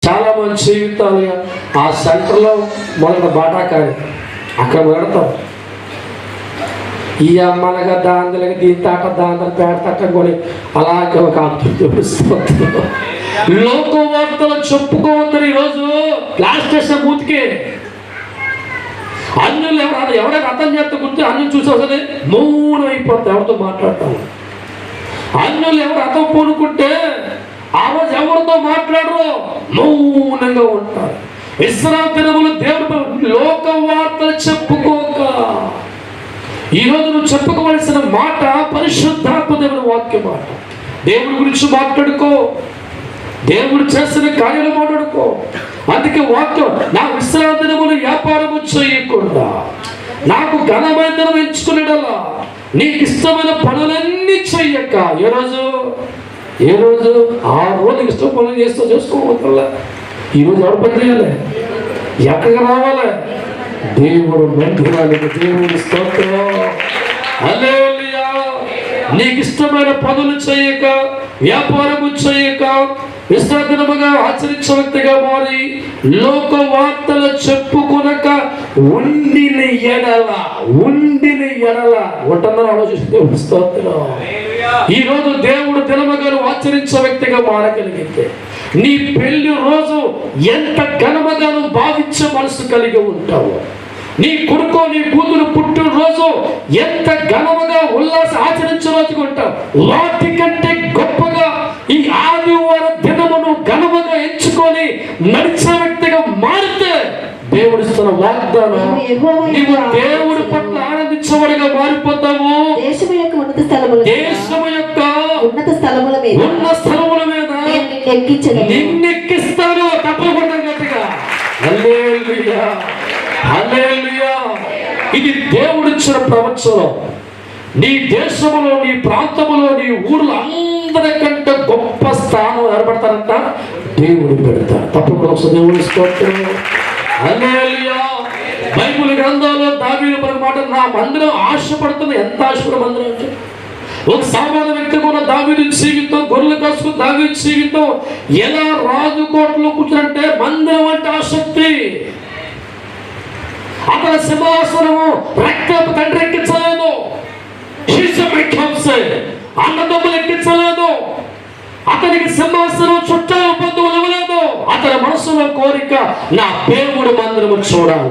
చాలా మంది జీవితాలు ఆ సెంటర్లో మొదటి బాటాకారి అక్కడ పెడతాం. ఈ అమ్మలగా దాందలకి దీని తాట దాందలు పేడతాట కొని అలాగే ఒక లోక వార్తలు చెప్పుకోవద్దని ఈరోజు లాస్ట్ స్టేషన్ బూత్కే అన్యులు ఎవరైనా అర్థం చేస్తే గుర్తు అన్యులు చూసేసరి మౌనం అయిపోతాయి, ఎవరితో మాట్లాడతాము. అన్యులు ఎవరు అర్థం పూనుకుంటే ఆ రోజు ఎవరితో మాట్లాడరు, మౌనంగా ఉంటారు. ఇశ్రాయేలు దినములు దేవుడు లోక వార్తలు చెప్పుకోక. ఈరోజు నువ్వు చెప్పుకోవలసిన మాట పరిశుద్ధాత్మ దేవుని వాక్య మాట. దేవుడి గురించి మాట్లాడుకో, దేవుడు చేసిన కార్యాలు మాట్లాడుకో. అందుకే వాక్యం, నా విశ్రాంతి దినములు వ్యాపారము చేయకుండా నాకు ఘనమైన ఎంచుకునేలా నీకు ఇష్టమైన పనులన్నీ చెయ్యక. ఏ రోజు ఆ రోజు ఇష్టం పనులు చేసుకోవద్దా. ఈరోజు ఎవరు పని చేయాలి, ఎక్కడికి రావాలి? దేవుడు మందిరానికి, దేవుడి స్తోత్రం. హల్లెలూయా. నీకు ఇష్టమైన పనులు చేయక, వ్యాపారము చేయక, విశ్రాంతిగా ఆచరించే వ్యక్తిగా మారి లోక వార్తలు చెప్పుకొనక ఉండిన ఎడల ఉంటున్నా ఆలోచిస్తే స్తోత్రం. ఈరోజు దేవుడు దినముగా ఆచరించే వ్యక్తిగా మారగలిగితే నీ పెళ్లి రోజు ఎంత ఘనముగా భావించే మనసు కలిగి ఉంటావు. నీ కొడుకు నీ కూతురు పుట్టిన రోజు ఎంత ఘనముగా ఉల్లాస ఆచరించే రోజుగా ఉంటావు. వాటికంటే గొప్పగా ఈ ఆదివారం దినమును ఘనముగా ఎంచుకొని నడిచే వ్యక్తిగా మారితే దేవుడిస్తున్న వాగ్దానం, నీవు దేవుడి పట్ల ఆనందించేవాడిగా మారిపోతావు. దేశము యొక్క ఉన్నత స్థలముల మీద నిన్నెక్కిస్తాను. తప్పకుండా గట్టిగా హల్లెలూయా, హల్లెలూయా. ఇది దేవుడిచ్చిన ప్రపంచంలో నీ దేశములో, నీ ప్రాంతములో, నీ ఊర్లో అందరికంటే గొప్ప స్థానం ఏర్పడతారంట దేవుడు పెడతారు. తప్పకుండా దేవుడి స్తోత్రం. హల్లెలూయా. బైబిల్ గ్రంథంలో దావీదు పలికిన మాట, నా మందిరం ఆశపడుతున్న. ఎంత ఆశపడే మందిరం అంటే ఒక సామాన్య వ్యక్తి కూడా దావీదు జీవితం, గొర్రెలు కాసుకుని దావీదు జీవితం ఎలా రాజుకోటలో కూర్చుంటే మందిరం అంటే ఆసక్తి. అతని సింహాసనము రక్తపు తండ్రి ఎక్కించలేదు, అన్నదమ్ములు ఎక్కించలేదు, అతనికి సింహాసనం చుట్టాలు బంధువులు ఇవ్వలేదు. అతని మనసులో కోరిక, నా దేవుడి మందిరము చూడాలి.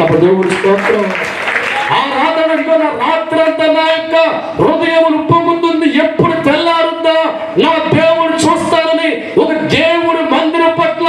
అప్పుడు దేవుడి స్తోత్రం. ఆ రాత్రంతా నా యొక్క హృదయం ఉప్పొంగుతూ